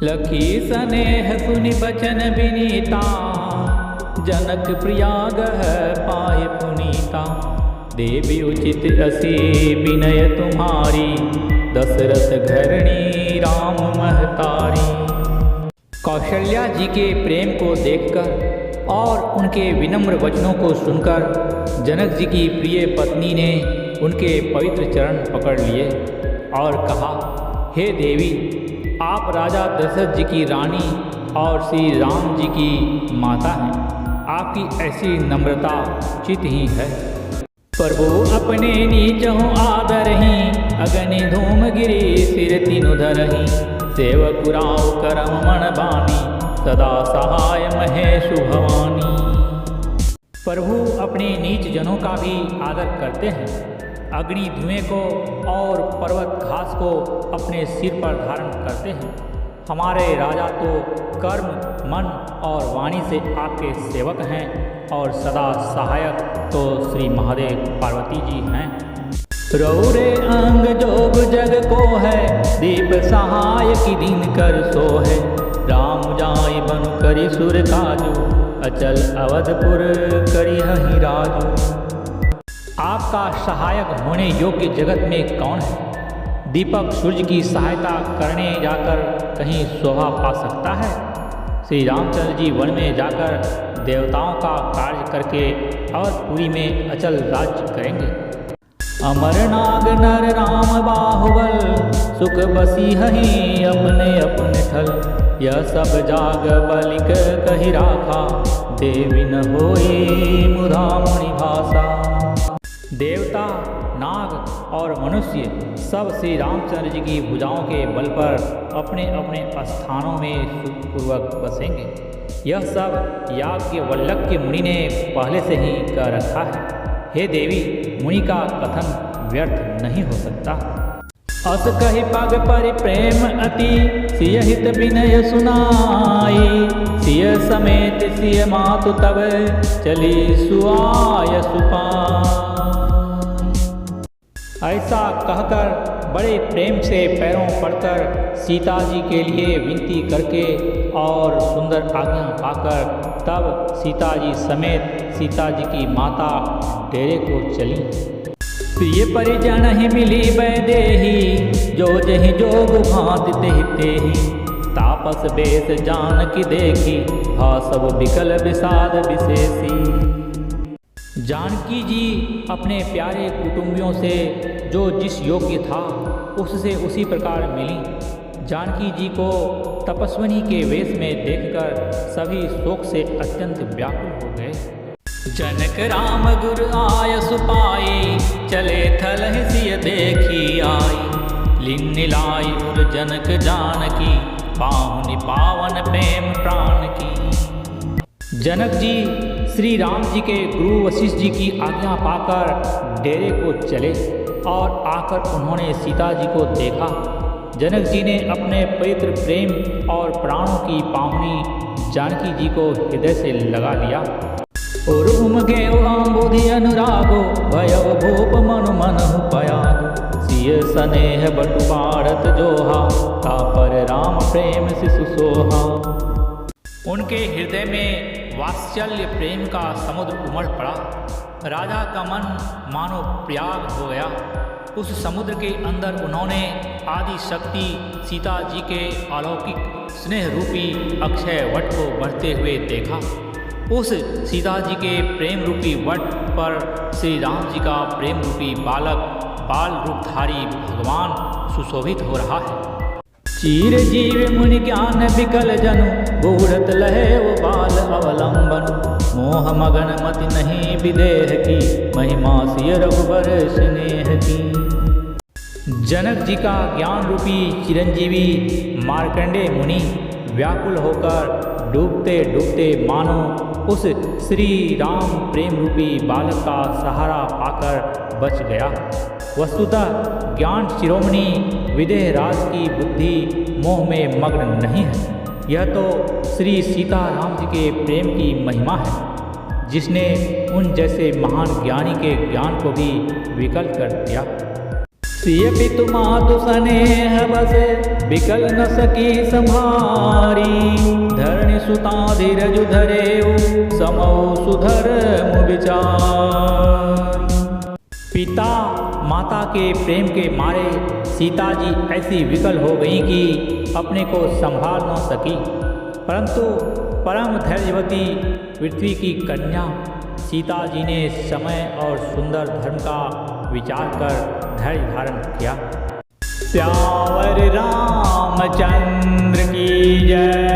लखी स्नेह सुनि बचन विनीता, जनक प्रियागह पाए पुनीता। देवी उचित असी विनय तुम्हारी, दशरथ घरणी राम महतारी। कौशल्या जी के प्रेम को देखकर और उनके विनम्र वचनों को सुनकर जनक जी की प्रिय पत्नी ने उनके पवित्र चरण पकड़ लिए और कहा, हे देवी, आप राजा दशरथ जी की रानी और श्री राम जी की माता हैं। आपकी ऐसी नम्रता चित ही है। प्रभु अपने नीचहु आदरही, अगनि धूम गिरी सिर तीनु धरही। सेवक राव करम मन बानी, सदा सहाय महेशु भवानी। प्रभु अपने नीच जनों का भी आदर करते हैं। अग्नि धुएं को और पर्वत घास को अपने सिर पर धारण करते हैं। हमारे राजा तो कर्म, मन और वाणी से आपके सेवक हैं और सदा सहायक तो श्री महादेव पार्वती जी हैं। रौरे अंग जोग जग को है, दीप सहाय की दिन कर सो है। राम जाय बनु करी सुर काजू, अचल अवधपुर करी हहि राजू। आपका सहायक होने योग्य जगत में कौन है? दीपक सूर्य की सहायता करने जाकर कहीं शोभा पा सकता है? श्री रामचंद्र जी वन में जाकर देवताओं का कार्य करके अवधपुरी में अचल राज्य करेंगे। अमरनाग नर राम बाहुबल, सुख बसी हहीं अपने अपने ठल। यह सब जाग बलिक कहि राखा, देवी न होई मुधा मुनि भाषा। देवता, नाग और मनुष्य सब श्री रामचंद्र जी की भुजाओं के बल पर अपने अपने स्थानों में सुखपूर्वक बसेंगे। यह सब याज्ञवल्क्य मुनि ने पहले से ही कर रखा है। हे देवी, मुनि का कथन व्यर्थ नहीं हो सकता। अस कहि पग पर प्रेम अति, सिय हित विनय सुनाई। सिय समेत सिय मातु तब, चली सुआय सुपाई। ऐसा कहकर बड़े प्रेम से पैरों पड़कर सीता जी के लिए विनती करके और सुंदर आज्ञा पाकर तब सीता जी समेत सीता जी की माता डेरे को चली। प्रिय परिजन ही मिली वैदेही, जो जहि जोग भांति तेहि तेहि। तापस बेस जान की देखी, भासव विकल विषाद विशेषी। जानकी जी अपने प्यारे कुटुंबियों से जो जिस योग्य था उससे उसी प्रकार मिली। जानकी जी को तपस्विनी के वेश में देखकर सभी शोक से अत्यंत व्याकुल हो गए। जनक राम गुरु आय सुपाई, चले थल सिय देखी आई। लिन्निलाई उर जनक जानकी, पाहुनि पावन प्रेम प्राण की। जनक जी श्री राम जी के गुरु वशिष्ठ जी की आज्ञा पाकर डेरे को चले और आकर उन्होंने सीता जी को देखा। जनक जी ने अपने पवित्र प्रेम और प्राणों की पाहुनी जानकी जी को हृदय से लगा लिया। और उमगे आंबुधि अनुरागो, भयव भूप मनु मनहु पयागो। सिय स्नेह बटु बारत जोहा, तापर राम प्रेम शिशु सोहा। उनके हृदय में वात्सल्य प्रेम का समुद्र उमड़ पड़ा। राजा का मन मानो प्रयाग हो गया। उस समुद्र के अंदर उन्होंने आदि शक्ति सीता जी के अलौकिक स्नेह रूपी अक्षय वट को बढ़ते हुए देखा। उस सीता जी के प्रेम रूपी वट पर श्री राम जी का प्रेम रूपी बालक बाल रूपधारी भगवान सुशोभित हो रहा है। चीर जीव मुनि ज्ञान विकल जनु, बूढ़त लहे वो बाल अवलंबन। मोह मगन मति नहीं विदेह की, महिमा सिय रघुबर स्नेह की। जनक जी का ज्ञान रूपी चिरंजीवी मार्कंडेय मुनि व्याकुल होकर डूबते डूबते मानो उस श्री राम प्रेम रूपी बालक का सहारा पाकर बच गया। वस्तुतः ज्ञान शिरोमणि विदेह राज की बुद्धि मोह में मग्न नहीं है। यह तो श्री सीता राम जी के प्रेम की महिमा है, जिसने उन जैसे महान ज्ञानी के ज्ञान को भी विकल कर दिया। सिय पितु मातु स्नेह बस बिकल न सकी संभारी। धरणी सुता धीरज धरेउ समौ सुधर्म विचार। पिता माता के प्रेम के मारे सीता जी ऐसी विकल हो गई कि अपने को संभाल न सकी, परंतु परम धैर्यवती पृथ्वी की कन्या सीता जी ने समय और सुंदर धर्म का विचार कर धैर्य धारण किया। श्यावर रामचंद्र की जय।